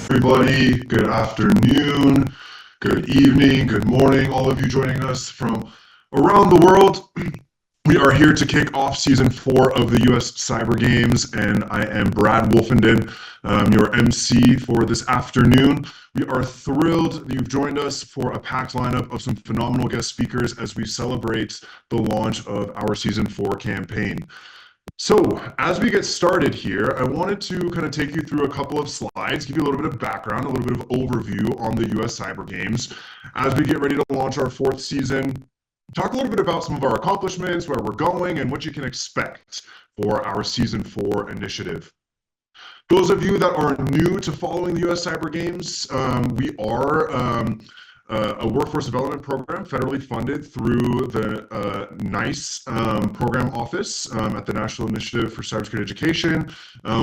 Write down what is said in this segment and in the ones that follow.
everybody. Good afternoon, good evening, good morning, all of you joining us from around the world. We are here to kick off season 4 of the US Cyber Games, and I am Brad Wolfenden, your MC for this afternoon. We are thrilled that you've joined us for a packed lineup of some phenomenal guest speakers as we celebrate the launch of our season 4 campaign. So, as we get started here, I wanted to kind of take you through a couple of slides, give you a little bit of background, a little bit of overview on the US Cyber Games. As we get ready to launch our 4th season, talk a little bit about some of our accomplishments, where we're going, and what you can expect for our Season 4 initiative. Those of you that are new to following the US Cyber Games, we are a workforce development program federally funded through the NICE program office at the National Initiative for Cybersecurity Education.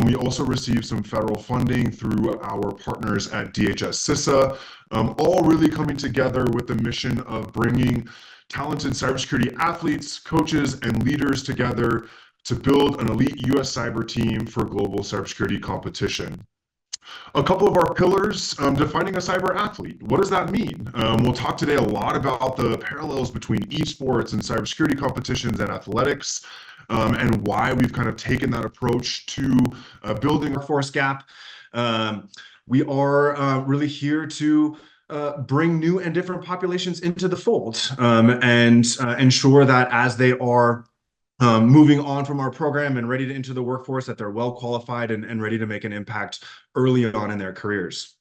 We also receive some federal funding through our partners at DHS CISA, all really coming together with the mission of bringing talented cybersecurity athletes, coaches, and leaders together to build an elite US cyber team for global cybersecurity competition. A couple of our pillars, defining a cyber athlete. What does that mean? We'll talk today a lot about the parallels between esports and cybersecurity competitions and athletics, and why we've kind of taken that approach to building our force gap. We are really here to bring new and different populations into the fold, and ensure that as they are moving on from our program and ready to enter the workforce, that they're well qualified and ready to make an impact early on in their careers.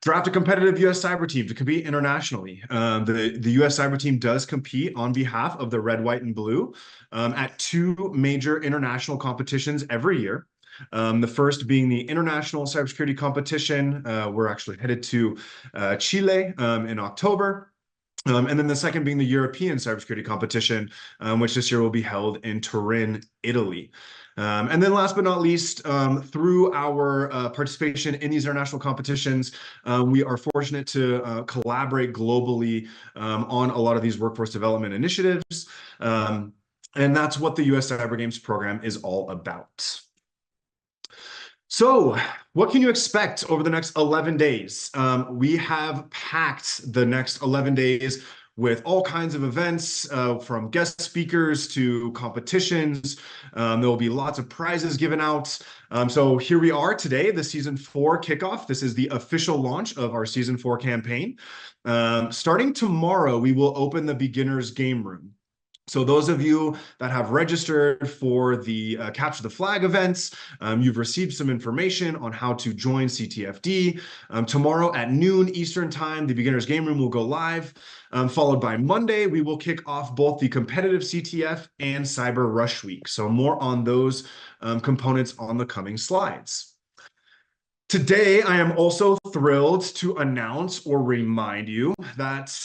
Draft a competitive US cyber team to compete internationally. The US cyber team does compete on behalf of the red, white, and blue at 2 major international competitions every year. The first being the International Cybersecurity Competition. We're actually headed to Chile in October. And then the second being the European Cybersecurity Competition, which this year will be held in Turin, Italy. And then last but not least, through our participation in these international competitions, we are fortunate to collaborate globally on a lot of these workforce development initiatives. And that's what the US Cyber Games program is all about. So, what can you expect over the next 11 days? We have packed the next 11 days with all kinds of events, from guest speakers to competitions. There will be lots of prizes given out. So here we are today, the Season 4 kickoff. This is the official launch of our Season 4 campaign. Starting tomorrow, we will open the beginner's game room. So those of you that have registered for the Capture the Flag events, you've received some information on how to join CTFD. Tomorrow at noon Eastern Time, the Beginner's Game Room will go live, followed by Monday, we will kick off both the competitive CTF and Cyber Rush Week. So more on those components on the coming slides. Today, I am also thrilled to announce or remind you that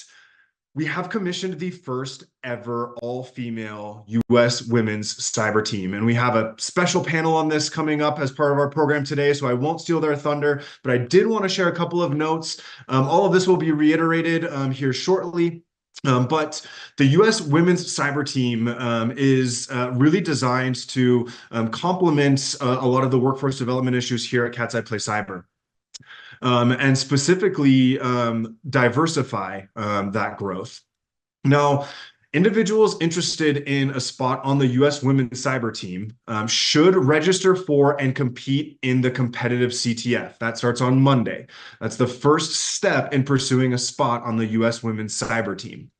we have commissioned the first ever all-female US women's cyber team. And we have a special panel on this coming up as part of our program today, so I won't steal their thunder, but I did want to share a couple of notes. All of this will be reiterated here shortly. But the US women's cyber team is really designed to complement a lot of the workforce development issues here at Cat's Eye Play Cyber. And specifically diversify that growth. Now, individuals interested in a spot on the US Women's Cyber Team should register for and compete in the competitive CTF. That starts on Monday. That's the first step in pursuing a spot on the US Women's Cyber Team.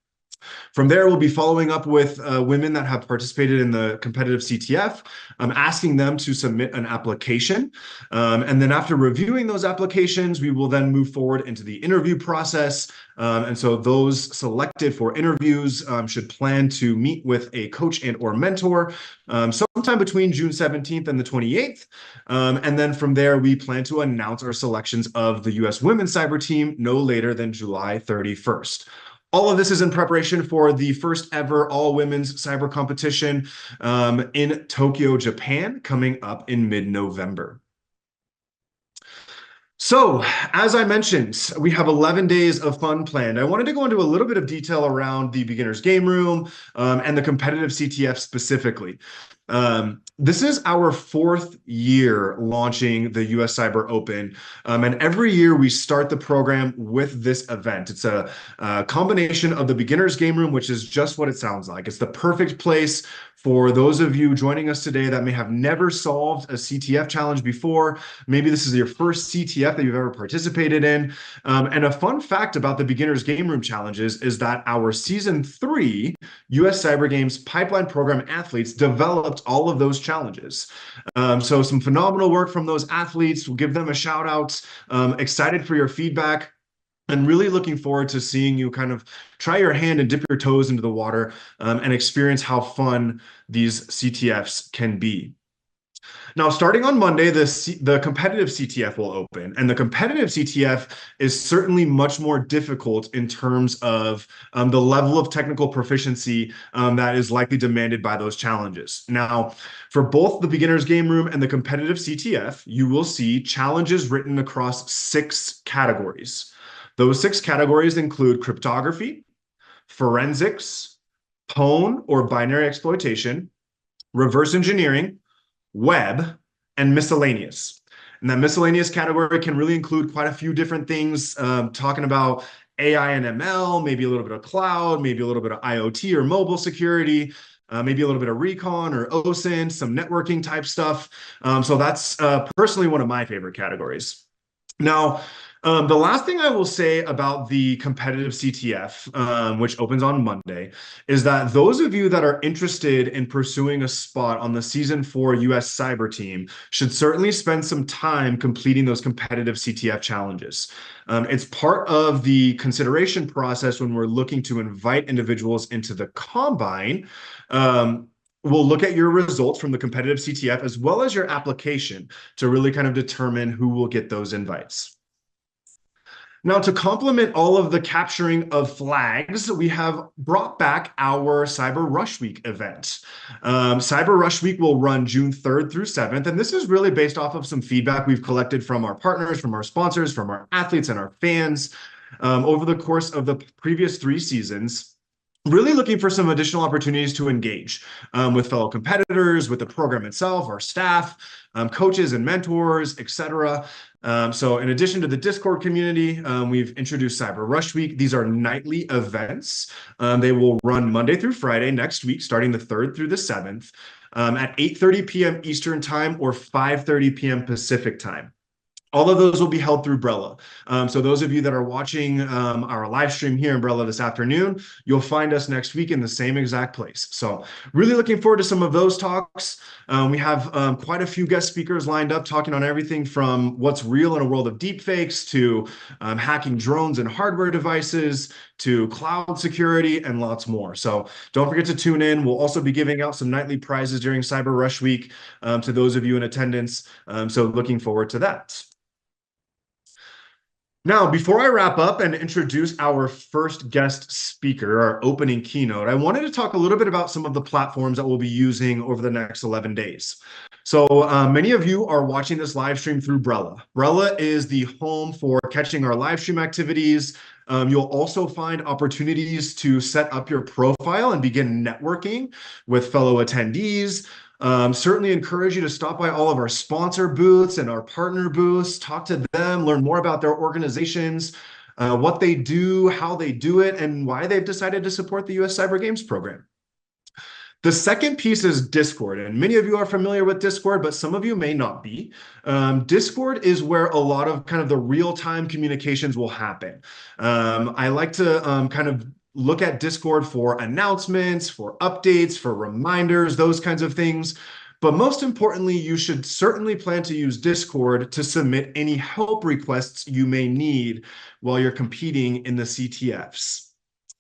From there, we'll be following up with women that have participated in the competitive CTF, asking them to submit an application. And then after reviewing those applications, we will then move forward into the interview process. And so those selected for interviews should plan to meet with a coach and or mentor sometime between June 17th and the 28th. And then from there, we plan to announce our selections of the US Women's Cyber Team no later than July 31st. All of this is in preparation for the first ever all-women's cyber competition in Tokyo, Japan, coming up in mid-November. So, as I mentioned, we have 11 days of fun planned. I wanted to go into a little bit of detail around the beginner's game room and the competitive CTF specifically. This is our fourth year launching the US Cyber Open. And every year we start the program with this event. It's a combination of the beginner's game room, which is just what it sounds like. It's the perfect place for those of you joining us today that may have never solved a CTF challenge before. Maybe this is your first CTF that you've ever participated in. And a fun fact about the beginner's game room challenges is that our season 3 US Cyber Games pipeline program athletes developed all of those challenges. So some phenomenal work from those athletes. We'll give them a shout out. Excited for your feedback. And really looking forward to seeing you kind of try your hand and dip your toes into the water and experience how fun these CTFs can be. Now, starting on Monday, the competitive CTF will open, and the competitive CTF is certainly much more difficult in terms of the level of technical proficiency that is likely demanded by those challenges. Now, for both the beginner's game room and the competitive CTF, you will see challenges written across 6 categories. Those 6 categories include cryptography, forensics, pwn or binary exploitation, reverse engineering, web, and miscellaneous. And that miscellaneous category can really include quite a few different things, talking about AI and ML, maybe a little bit of cloud, maybe a little bit of IoT or mobile security, maybe a little bit of recon or OSINT, some networking type stuff. So that's personally one of my favorite categories. Now, the last thing I will say about the competitive CTF, which opens on Monday, is that those of you that are interested in pursuing a spot on the Season 4 US Cyber Team should certainly spend some time completing those competitive CTF challenges. It's part of the consideration process when we're looking to invite individuals into the Combine. We'll look at your results from the competitive CTF as well as your application to really kind of determine who will get those invites. Now, to complement all of the capturing of flags, we have brought back our Cyber Rush Week event. Cyber Rush Week will run June 3rd through 7th, and this is really based off of some feedback we've collected from our partners, from our sponsors, from our athletes and our fans over the course of the previous 3 seasons. Really looking for some additional opportunities to engage with fellow competitors, with the program itself, our staff, coaches and mentors, etc. So in addition to the Discord community, we've introduced Cyber Rush Week. These are nightly events. They will run Monday through Friday next week, starting the 3rd through the 7th, at 8:30 p.m. Eastern Time or 5:30 p.m. Pacific Time. All of those will be held through Brella. So those of you that are watching our live stream here in Brella this afternoon, you'll find us next week in the same exact place. So really looking forward to some of those talks. We have quite a few guest speakers lined up talking on everything from what's real in a world of deepfakes to hacking drones and hardware devices to cloud security and lots more. So don't forget to tune in. We'll also be giving out some nightly prizes during Cyber Rush Week to those of you in attendance. So looking forward to that. Now, before I wrap up and introduce our first guest speaker, our opening keynote, I wanted to talk a little bit about some of the platforms that we'll be using over the next 11 days. So many of you are watching this live stream through Brella. Brella is the home for catching our live stream activities. You'll also find opportunities to set up your profile and begin networking with fellow attendees. Certainly encourage you to stop by all of our sponsor booths and our partner booths, talk to them, learn more about their organizations, what they do, how they do it, and why they've decided to support the US Cyber Games program. The second piece is Discord, and many of you are familiar with Discord, but some of you may not be. Discord is where a lot of kind of the real-time communications will happen. I like to kind of look at Discord for announcements, for updates, for reminders, those kinds of things. But most importantly, you should certainly plan to use Discord to submit any help requests you may need while you're competing in the CTFs.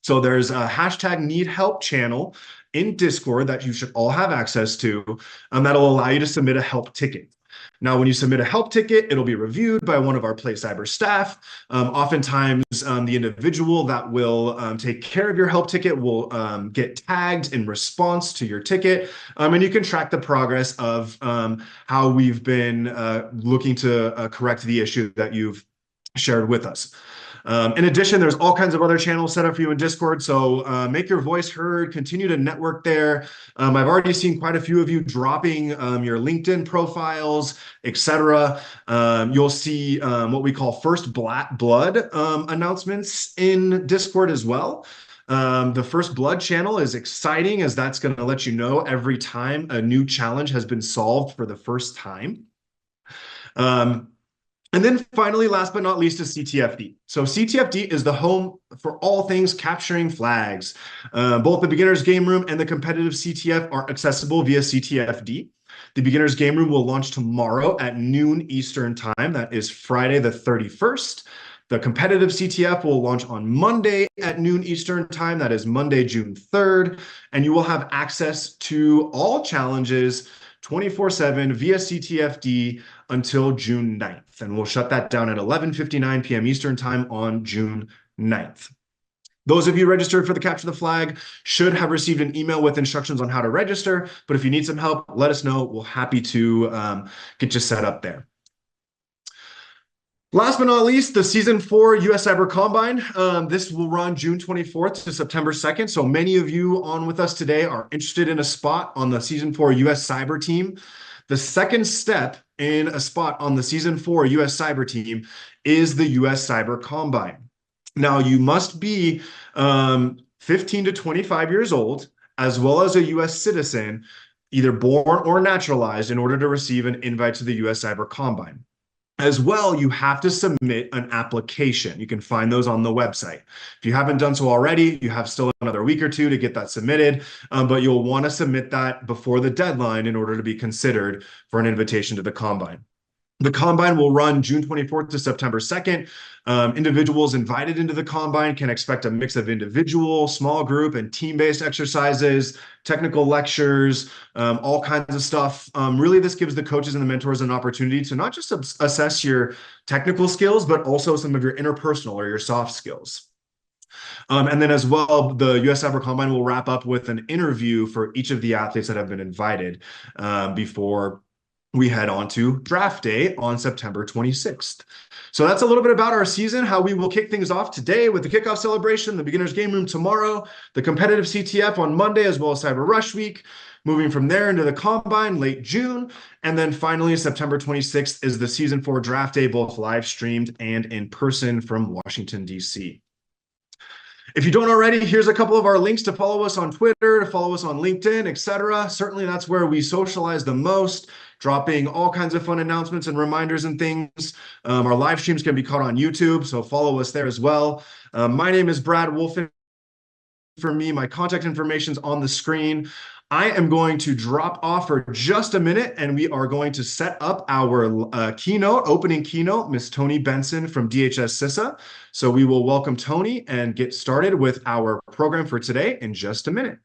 So there's a hashtag need help channel in Discord that you should all have access to that'll allow you to submit a help ticket. Now, when you submit a help ticket, it'll be reviewed by one of our Play Cyber staff. Oftentimes, the individual that will take care of your help ticket will get tagged in response to your ticket, and you can track the progress of how we've been looking to correct the issue that you've shared with us. In addition, there's all kinds of other channels set up for you in Discord, so make your voice heard, continue to network there. I've already seen quite a few of you dropping your LinkedIn profiles, etc. You'll see what we call first blood announcements in Discord as well. The First Blood channel is exciting, as that's going to let you know every time a new challenge has been solved for the first time. And then finally, last but not least, is CTFD. So CTFD is the home for all things capturing flags. Both the beginner's game room and the competitive CTF are accessible via CTFD. The beginner's game room will launch tomorrow at noon Eastern time. That is Friday the 31st. The competitive CTF will launch on Monday at noon Eastern time. That is Monday, June 3rd. And you will have access to all challenges 24/7 via CTFD until June 9th. And we'll shut that down at 11:59 p.m. Eastern time on June 9th. Those of you registered for the Capture the Flag should have received an email with instructions on how to register. But if you need some help, let us know. We're happy to get you set up there. Last but not least, the Season 4 US Cyber Combine. This will run June 24th to September 2nd. So many of you on with us today are interested in a spot on the Season 4 US Cyber team. The second step in a spot on the Season 4 US Cyber team is the US Cyber Combine. Now, you must be 15 to 25 years old, as well as a US citizen, either born or naturalized, in order to receive an invite to the US Cyber Combine. As well, you have to submit an application. You can find those on the website. If you haven't done so already, you have still another week or two to get that submitted, but you'll want to submit that before the deadline in order to be considered for an invitation to the Combine. The Combine will run June 24th to September 2nd. Individuals invited into the Combine can expect a mix of individual, small group, and team-based exercises, technical lectures, all kinds of stuff. Really, this gives the coaches and the mentors an opportunity to not just assess your technical skills, but also some of your interpersonal or your soft skills. And then as well, the US Cyber Combine will wrap up with an interview for each of the athletes that have been invited before we head on to draft day on September 26th. So that's a little bit about our season, how we will kick things off today with the kickoff celebration, the beginner's game room tomorrow, the competitive CTF on Monday, as well as Cyber Rush Week. Moving from there into the Combine late June. And then finally, September 26th is the Season 4 draft day, both live streamed and in person from Washington, D.C. If you don't already, here's a couple of our links to follow us on Twitter, to follow us on LinkedIn, etc. Certainly, that's where we socialize the most, dropping all kinds of fun announcements and reminders and things. Our live streams can be caught on YouTube, so follow us there as well. My name is Brad Wolfenden. For me, my contact information is on the screen. I am going to drop off for just a minute, and we are going to set up our opening keynote, Miss Tony Benson from DHS CISA. So we will welcome Tony and get started with our program for today in just a minute.